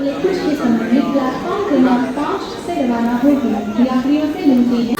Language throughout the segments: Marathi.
अगले कुछ ही समय में प्लेटफॉर्म क्रमांक 5 से रवाना होगी। यात्रियों से विनती है।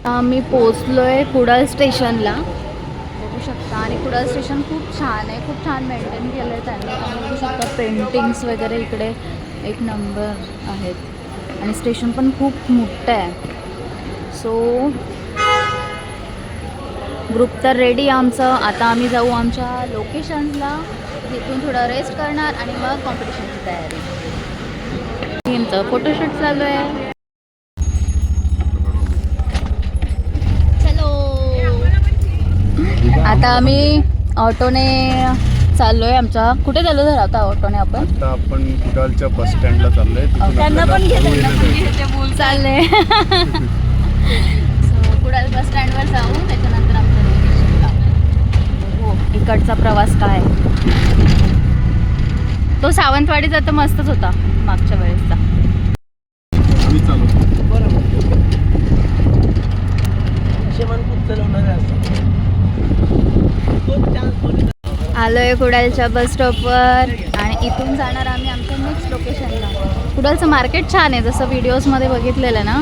आम्ही पोचलोय कुडाळ स्टेशनला, बघू शकता. आणि कुडाळ स्टेशन खूप छान आहे, खूप छान मेंटेन केलं आहे त्यांनी. बघू शकता पेंटिंग्स वगैरे इकडे एक नंबर आहेत. आणि स्टेशन पण खूप मोठं आहे. सो ग्रुप तर रेडी आमचं. आता आम्ही जाऊ आमच्या लोकेशनला, तिथून थोडं रेस्ट करणार आणि मग कॉम्पिटिशनची तयारी. आमचं फोटोशूट चालू आहे. आता आम्ही ऑटोने चाललोय. आमच्या कुठे चाललो तर आता ऑटोने आपण कुडाळच्या बस स्टँडला चाललोय. त्यांना पण चाललंय. कुडाळ बस स्टँडवर जाऊ, त्याच्यानंतर आमच्या लोकेशनला. हो, इकडचा प्रवास काय, तो सावंतवाडीचा तर मस्तच होता मागच्या वेळेसचा. आलोय कुडाळच्या बस स्टॉपवर आणि इथून जाणार आम्ही आमच्या नेक्स्ट लोकेशनला. कुडाळचं मार्केट छान आहे, जसं व्हिडिओजमध्ये बघितलेलं ना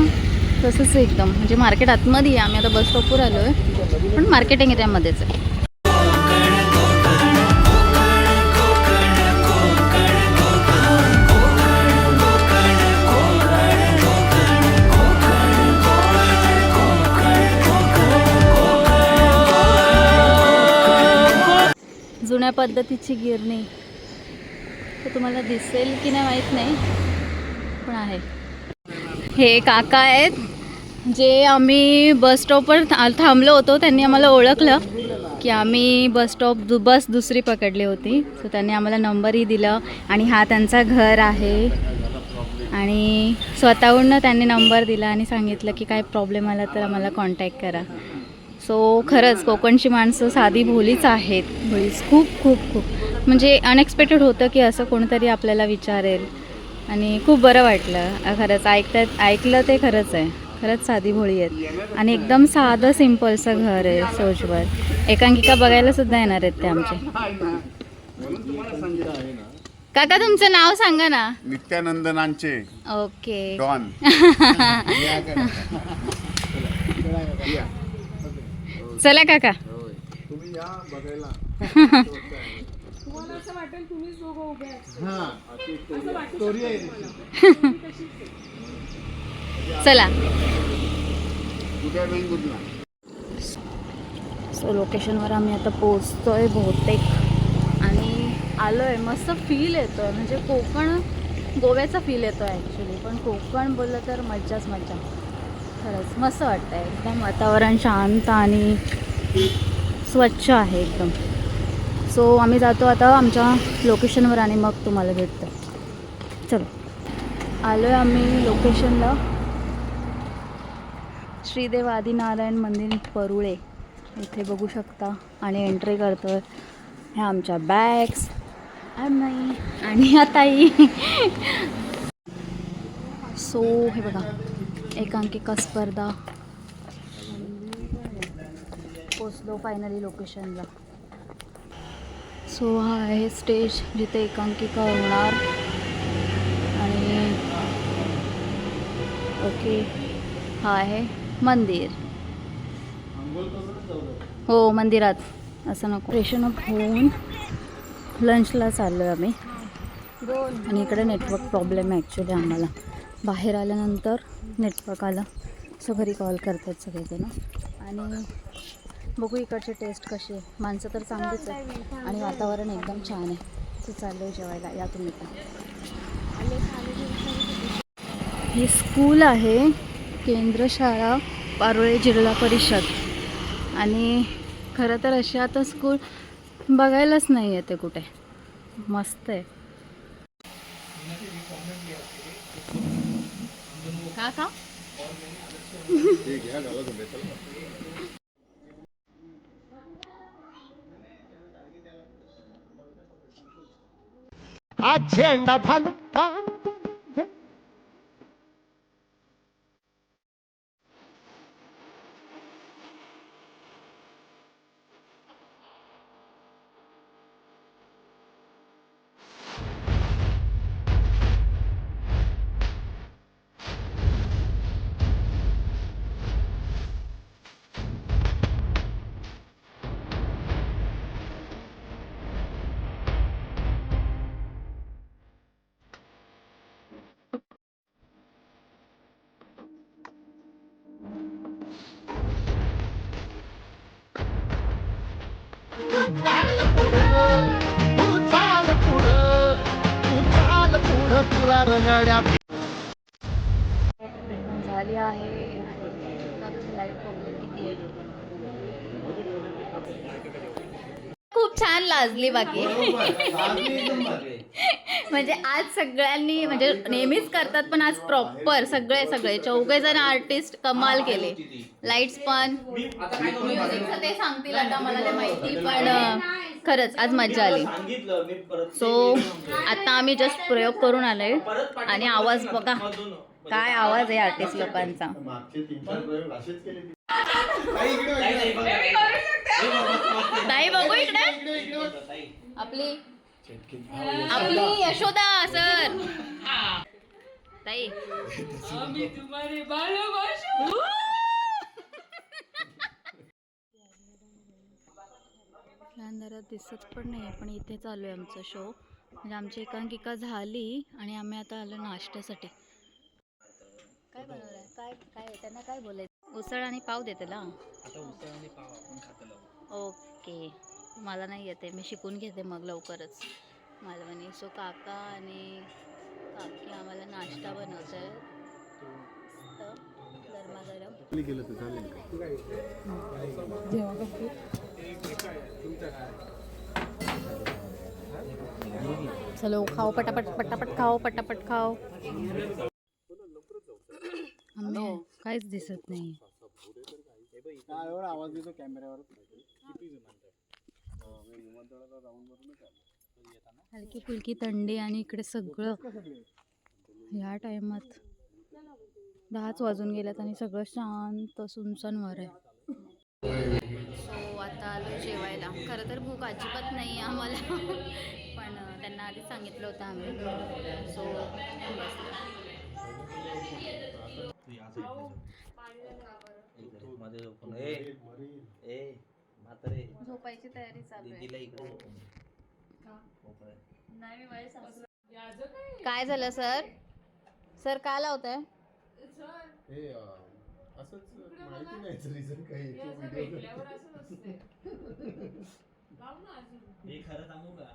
तसंच एकदम. म्हणजे मार्केट आतमध्ये आहे. आम्ही आता बस स्टॉपवर आलो आहे, पण मार्केटिंग एरियामध्येच आहे. जुन्या पद्धतीची गिरणी, तर तुम्हाला दिसेल की नाही माहीत नाही, पण आहे. हे काका आहेत जे आम्ही बस स्टॉपवर थांबलो होतो. त्यांनी आम्हाला ओळखलं की आम्ही बस दुसरी पकडली होती. सो त्यांनी आम्हाला नंबरही दिला. आणि हा त्यांचा घर आहे. आणि स्वतःहून त्यांनी नंबर दिला आणि सांगितलं की काय प्रॉब्लेम आला तर आम्हाला कॉन्टॅक्ट करा. सो खरंच कोकणची माणसं साधी भोलीच आहेत. खूप खूप खूप म्हणजे अनएक्सपेक्टेड होतं की असं कोणतरी आपल्याला विचारेल. आणि खूप बरं वाटलं खरंच. ऐकलं ते खरंच आहे. खरंच साधी भोळी आहेत. आणि एकदम साधं सिम्पलचं घर आहे सोजवर. एकांकिका बघायला सुद्धा येणार आहेत ते आमचे. काका तुमचं नाव सांगा ना. नित्यानंदनांचे. ओके. डॉन. चला काका. चला. सो लोकेशनवर आम्ही आता पोचतोय बहुतेक. आणि आलोय. मस्त फील येतोय, म्हणजे कोकण गोव्याचा फील येतोय ॲक्च्युली. पण कोकण बोललं तर मज्जाच मज्जा. खरंच मस्त वाटतंय. एकदम वातावरण शांत आणि स्वच्छ आहे एकदम. सो आम्ही जातो आता आमच्या लोकेशनवर आणि मग तुम्हाला भेटतं. चलो. आलो आहे आम्ही लोकेशनला. श्रीदेव आदिनारायण मंदिर परुळे इथे बघू शकता. आणि एंट्री करतो आहे. ह्या आमच्या बॅग्स आणि आताही. सो हे बघा, एकांकिका स्पर्धा. पोचलो फायनली लोकेशनला. सो हा आहे स्टेज जिथे एकांकिका होणार. आणि ओके, हा आहे मंदिर. हो मंदिरात. असं नको. फ्रेशन अप होऊन लंचला चाललो आहे आम्ही. आणि इकडे नेटवर्क प्रॉब्लेम आहे ॲक्च्युली आम्हाला. बाहेर आल्यानंतर नेटवर्क आलं. सो घरी कॉल करतात सगळेजण. आणि बघू इकडची टेस्ट कशी आहे. माणसं तर चांगलीच आहे आणि वातावरण एकदम छान आहे. ते चाललं आहे जेवायला. या तुम्ही पण. ही स्कूल आहे केंद्र शाळा पारोळे जिल्हा परिषद. आणि खरं तर अशी आता स्कूल बघायलाच नाही आहे ते कुठे. मस्त आहे. का हे घ्या घाला तुम्ही चला. झाली आहे. खूप छान लाजली बाकी. म्हणजे आज सगळ्यांनी म्हणजे नेहमीच करतात पण आज प्रॉपर सगळे चौघे जण आर्टिस्ट कमाल केले. लाईट्स पण म्युझिकचं ते सांगतील आता मला ते माहिती पण खरंच आज मजा आली. सो आता आम्ही जस्ट प्रयोग करून आलोय आणि आवाज बघा काय आवाज आहे आर्टिस्ट लोकांचा. ताई बघू इकडे आपली यशोदा सर. ताई अंधारात दिसत पण नाही पण इथे चालू आहे आमचा शो. म्हणजे आमची एकांकिका झाली आणि आम्ही आता आलो नाश्त्यासाठी. काय बनवलंय काय काय त्यांना काय बोलायचं. उसळ आणि पाव देते ना. ओके मला नाही येते मी शिकून घेते मग लवकरच मालवणी. सो काका आणि काकी आम्हाला नाश्ता बनवत आहेत गरमागरम. चलो खाओ पटापट पटापट खाओ पटापट खाओ. काहीच दिसत नाही. आवाज येतो कॅमेऱ्यावर. हलकी फुलकी थंडी आणि इकडे सगळं ह्या टायमात 10च वाजून गेल्यात आणि सगळं शांत सुनसान वार आहे. सो आता आलो जेवायला. खरं तर भूक अजिबात नाही आम्हाला पण त्यांना आधी सांगितलं होतं आम्ही. सो झोपायची तयारी चालू आहे. काय झालं सर. सर का लावताय. असंच माहिती नाही रिझन काही. हे खरं सांगू का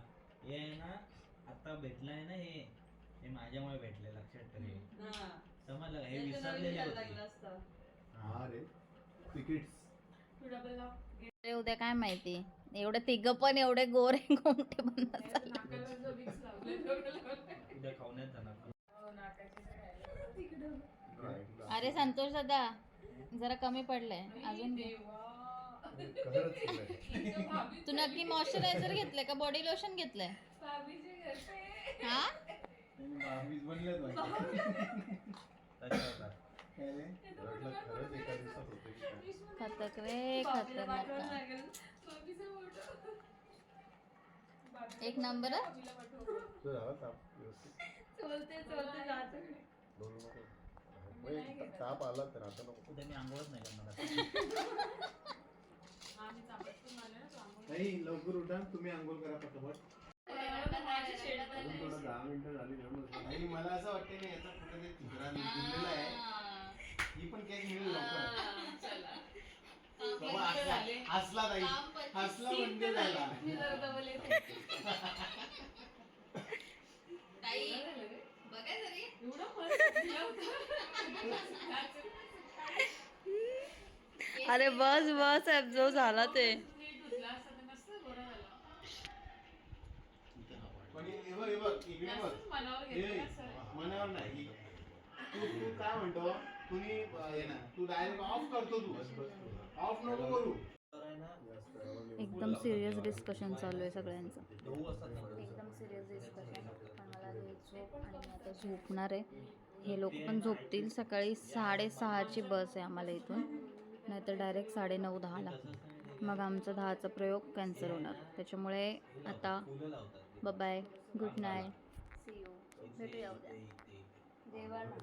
हे आहे ना आता भेटलंय ना हे माझ्यामुळे भेटले. लक्षात ठेव समजलं का. हे विसरलेले होते. हा रे तिकीट्स उद्या काय माहिती. एवढे तिघ पण एवढे गोरे गोमटे पण उद्या खावण्यात जाणार. अरे संतोष दादा जरा कमी पडलंय अजून. तू नक्की मॉइश्चरायझर घेतलंय का बॉडी लोशन घेतलंय. हा खतक रे खतरनाक. एक नंबर ताप आला तर आता नको. उद्या मी आंघोळच नाही करणार. नाही लवकर उठा तुम्ही आंघोळ करा पटापट. 10 मिनिटं झाली. नाही मला असं वाटतं नाही याचा कुठेतरी तिसरा दिलेला आहे. ही पण केक मिळेल लवकर. हसला ताई हसला म्हणजे झाला. अरे बस बस जो झाला ते. मनावर नाही तू तू काय म्हणतो तुम्ही हे ना तू डायरेक्ट ऑफ करतो तू ऑफ नको करू. एकदम सिरियस डिस्कशन चालू आहे सगळ्यांचं. गहू असतात ना एकदम सिरियस डिस्कशन. पण मला हे झोप आणि मी आता झोपणार आहे. हे लोक पण झोपतील. सकाळी 6:30ची बस आहे आम्हाला इथून, नाहीतर डायरेक्ट 9:30-10ला. मग आमचा 10चा प्रयोग कॅन्सल होणार. त्याच्यामुळे आता bye, good night, see you. भेटूया उद्या. देवाला.